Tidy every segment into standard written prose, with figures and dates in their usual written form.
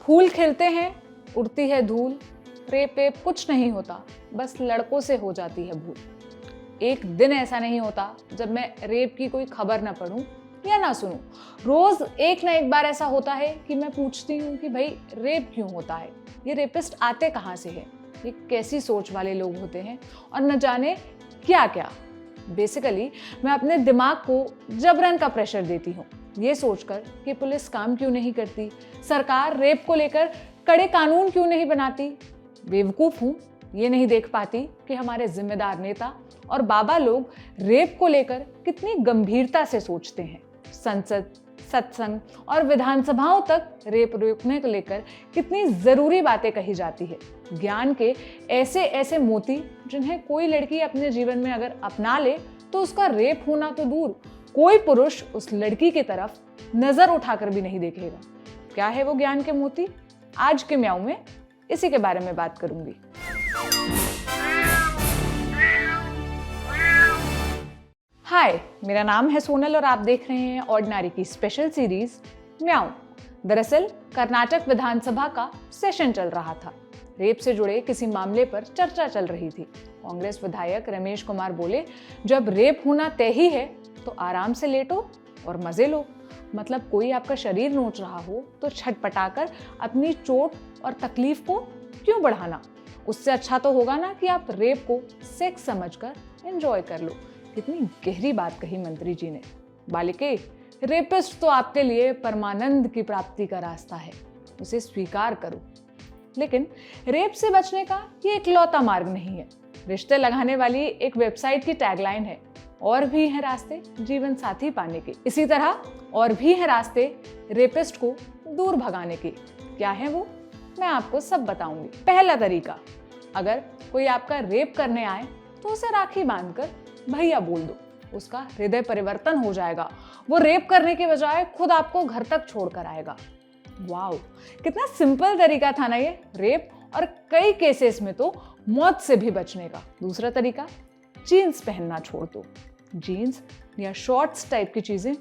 फूल खिलते हैं, उड़ती है धूल, रेप वेप कुछ नहीं होता, बस लड़कों से हो जाती है भूल। एक दिन ऐसा नहीं होता जब मैं रेप की कोई खबर ना पढूं या ना सुनूं। रोज एक ना एक बार ऐसा होता है कि मैं पूछती हूँ कि भाई रेप क्यों होता है, ये रेपिस्ट आते कहाँ से हैं, ये कैसी सोच वाले लोग होते हैं और न जाने क्या क्या। बेसिकली मैं अपने दिमाग को जबरन का प्रेशर देती हूँ, ये सोचकर कि पुलिस काम क्यों नहीं करती, सरकार रेप को लेकर कड़े कानून क्यों नहीं बनाती। बेवकूफ़ हूँ, ये नहीं देख पाती कि हमारे जिम्मेदार नेता और बाबा लोग रेप को लेकर कितनी गंभीरता से सोचते हैं। संसद, सत्संग और विधानसभाओं तक रेप रोकने को लेकर कितनी जरूरी बातें कही जाती है। ज्ञान के ऐसे ऐसे मोती जिन्हें कोई लड़की अपने जीवन में अगर अपना ले तो उसका रेप होना तो दूर, कोई पुरुष उस लड़की की तरफ नजर उठाकर भी नहीं देखेगा। क्या है वो ज्ञान के मोती? आज के म्याऊं में इसी के बारे में बात करूंगी। हाय, मेरा नाम है सोनल और आप देख रहे हैं ऑर्डिनरी की स्पेशल सीरीज म्याऊं। दरअसल कर्नाटक विधानसभा का सेशन चल रहा था। रेप से जुड़े किसी मामले पर चर्चा चल रही थी। कांग्रेस विधायक रमेश कुमार बोले, जब रेप होना तय ही है तो आराम से लेटो और मजे लो। मतलब कोई आपका शरीर नोच रहा हो तो छटपटाकर अपनी चोट और तकलीफ को क्यों बढ़ाना। उससे अच्छा तो होगा ना कि आप रेप को सेक्स समझकर एंजॉय कर लो। कितनी गहरी बात कही मंत्री जी ने। बालिके, रेपिस्ट तो आपके लिए परमानंद की प्राप्ति का रास्ता है, उसे स्वीकार करो। लेकिन रेप से बचने का ये इकलौता मार्ग नहीं है। रिश्ते लगाने वाली एक वेबसाइट की टैगलाइन है, और भी हैं रास्ते जीवन साथी पाने के। इसी तरह और भी हैं रास्ते रेपिस्ट को दूर भगाने के। क्या है वो, मैं आपको सब बताऊंगी। पहला तरीका, अगर कोई आपका रेप करने आए तो उसे राखी बांधकर भैया बोल दो, उसका हृदय परिवर्तन हो जाएगा। वो रेप करने के बजाय खुद आपको घर तक छोड़कर आएगा। वाओ, कितना सिंपल तरीका था ना ये, रेप और कई केसेस में तो मौत से भी बचने का। दूसरा तरीका, जीन्स पहनना छोड़ दो। जीन्स या शॉर्ट्स टाइप की चीजें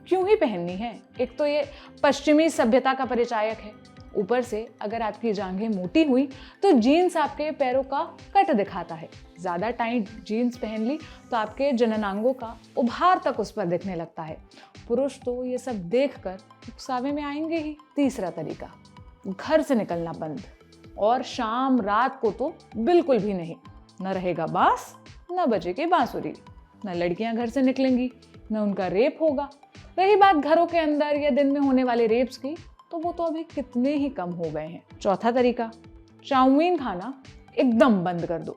क्यों ही पहननी है? एक तो ये पश्चिमी सभ्यता का परिचायक है, ऊपर से अगर आपकी जांघें मोटी हुई तो जीन्स आपके पैरों का कट दिखाता है। ज्यादा टाइट जीन्स पहन ली तो आपके जननांगों का उभार तक उस पर दिखने लगता है। पुरुष तो ये सब देखकर उकसावे में आएंगे ही। तीसरा तरीका, घर से निकलना बंद, और शाम रात को तो बिल्कुल भी नहीं। न रहेगा बांस, न बजेगी बांसुरी, न लड़कियां घर से निकलेंगी, न उनका रेप होगा। रही बात घरों के अंदर या दिन में होने वाले रेप्स की, तो वो तो अभी कितने ही कम हो गए हैं। चौथा तरीका, चाउमीन खाना एकदम बंद कर दो।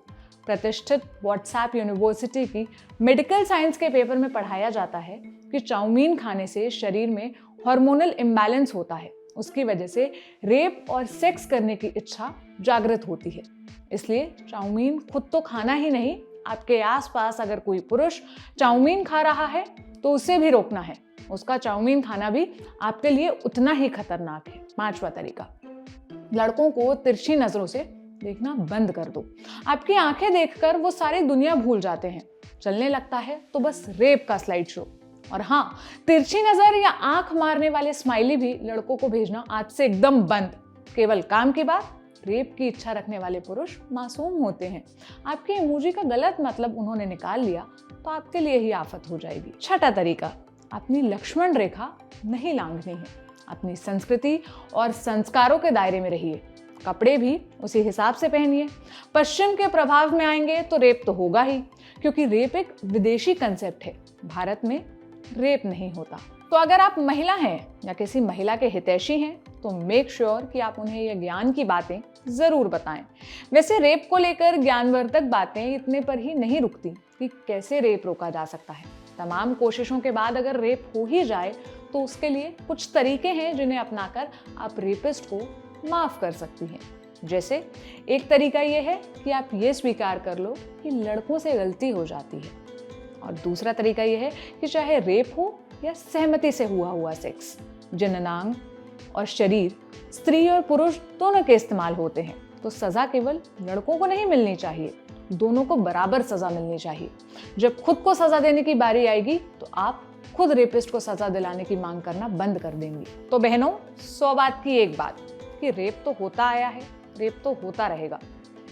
प्रतिष्ठित व्हाट्सएप यूनिवर्सिटी की मेडिकल साइंस के पेपर में पढ़ाया जाता है कि चाउमीन खाने से शरीर में हार्मोनल इम्बैलेंस होता है। उसकी वजह से रेप और सेक्स करने की इच्छा जागृत होती है। इसलिए चाउमीन खुद तो खाना ही नहीं, आपके आसपास अगर कोई पुरुष चाउमीन खा रहा है तो उसे भी रोकना है। उसका चाउमीन खाना भी आपके लिए उतना ही खतरनाक है। पांचवा तरीका, लड़कों को तिरछी नजरों से देखना बंद कर दो। आपकी आंखें देखकर वो सारी दुनिया भूल जाते हैं। चलने लगता है तो बस रेप का स्लाइड शो। और हाँ, तिरछी नजर या आंख मारने वाले स्माइली भी लड़कों को भेजना आज से एकदम बंद। केवल काम की बात, रेप की इच्छा रखने वाले पुरुष मासूम होते हैं। आपके इमोजी का गलत मतलब उन्होंने निकाल लिया तो आपके लिए ही आफत हो जाएगी। छठा तरीका, अपनी लक्ष्मण रेखा नहीं लांघनी है। अपनी संस्कृति और संस्कारों के दायरे में रहिए। कपड़े भी उसी हिसाब से पहनिए। पश्चिम के प्रभाव में आएंगे तो रेप तो होगा ही, क्योंकि रेप एक विदेशी कंसेप्ट है। भारत में रेप नहीं होता। तो अगर आप महिला हैं या किसी महिला के हितैषी हैं तो मेक श्योर कि आप उन्हें ये ज्ञान की बातें जरूर बताएं। वैसे रेप को लेकर ज्ञानवर्धक बातें इतने पर ही नहीं रुकती कि कैसे रेप रोका जा सकता है। तमाम कोशिशों के बाद अगर रेप हो ही जाए तो उसके लिए कुछ तरीके हैं जिन्हें अपनाकर आप रेपिस्ट को माफ कर सकती हैं। जैसे एक तरीका ये है कि आप ये स्वीकार कर लो कि लड़कों से गलती हो जाती है, और दूसरा तरीका ये है कि चाहे रेप हो या सहमति से हुआ सेक्स, जननांग और शरीर स्त्री और पुरुष दोनों के इस्तेमाल होते हैं, तो सजा केवल लड़कों को नहीं मिलनी चाहिए, दोनों को बराबर सजा मिलनी चाहिए। जब खुद को सजा देने की बारी आएगी तो आप खुद रेपिस्ट को सजा दिलाने की मांग करना बंद कर देंगी। तो बहनों, 100 बात की एक बात कि रेप तो होता आया है, रेप तो होता रहेगा।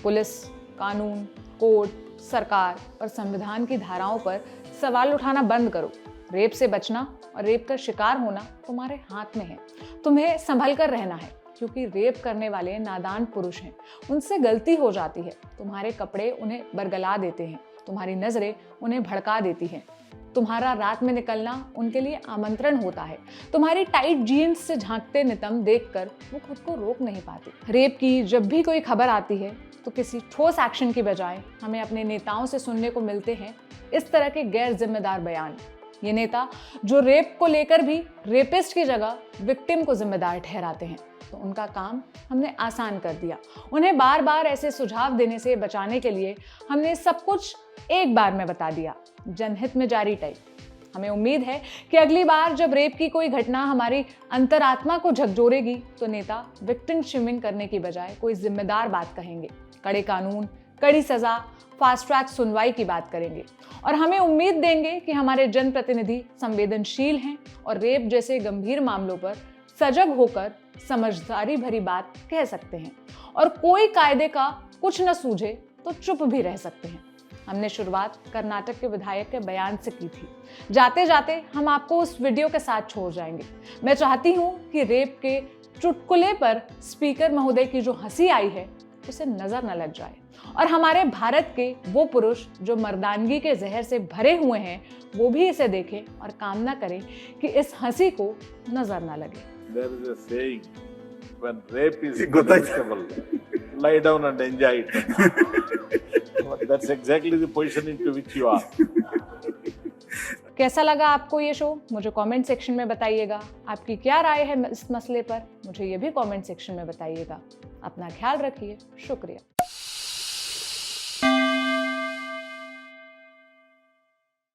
पुलिस, कानून, कोर्ट, सरकार और संविधान की धाराओं पर सवाल उठाना बंद करो। रेप से बचना और रेप का शिकार होना तुम्हारे हाथ में है। तुम्हें संभल कर रहना है, क्योंकि रेप करने वाले नादान पुरुष हैं। उनसे गलती हो जाती है। तुम्हारे कपड़े उन्हें बरगला देते हैं, तुम्हारी नजरें उन्हें भड़का देती हैं, तुम्हारा रात में निकलना उनके लिए आमंत्रण होता है। तुम्हारी टाइट जीन्स से झांकते नितंब देखकर वो खुद को रोक नहीं पाती। रेप की जब भी कोई खबर आती है तो किसी ठोस एक्शन की बजाय हमें अपने नेताओं से सुनने को मिलते हैं इस तरह के गैर जिम्मेदार बयान। ये नेता जो रेप को लेकर भी रेपिस्ट की जगह विक्टिम को जिम्मेदार ठहराते हैं, तो उनका काम हमने आसान कर दिया। उन्हें बार बार ऐसे सुझाव देने से बचाने के लिए हमने सब कुछ एक बार में बता दिया, जनहित में जारी टाइप। हमें उम्मीद है कि अगली बार जब रेप की कोई घटना हमारी अंतरात्मा को झकझोरेगी तो नेता विक्टिम शेमिंग करने की बजाय कोई जिम्मेदार बात कहेंगे, कड़े कानून, कड़ी सजा, फास्ट ट्रैक सुनवाई की बात करेंगे और हमें उम्मीद देंगे कि हमारे जनप्रतिनिधि संवेदनशील हैं और रेप जैसे गंभीर मामलों पर सजग होकर समझदारी भरी बात कह सकते हैं और कोई कायदे का कुछ न सूझे तो चुप भी रह सकते हैं। हमने शुरुआत कर्नाटक के विधायक के बयान से की थी। जाते जाते हम आपको उस वीडियो के साथ छोड़ जाएंगे। मैं चाहती हूँ कि रेप के चुटकुले पर स्पीकर महोदय की जो हंसी आई है उसे नजर न लग जाए और हमारे भारत के वो पुरुष जो मर्दानगी के जहर से भरे हुए हैं वो भी इसे देखें और कामना करें कि इस हंसी को नजर न लगे। There is a saying, when rape is punishable, lie down and enjoy it. That's exactly the position into which you are. कैसा लगा आपको ये शो? मुझे कमेंट सेक्शन में बताइएगा। आपकी क्या राय है इस मसले पर? मुझे ये भी कमेंट सेक्शन में बताइएगा। अपना ख्याल रखिए। शुक्रिया।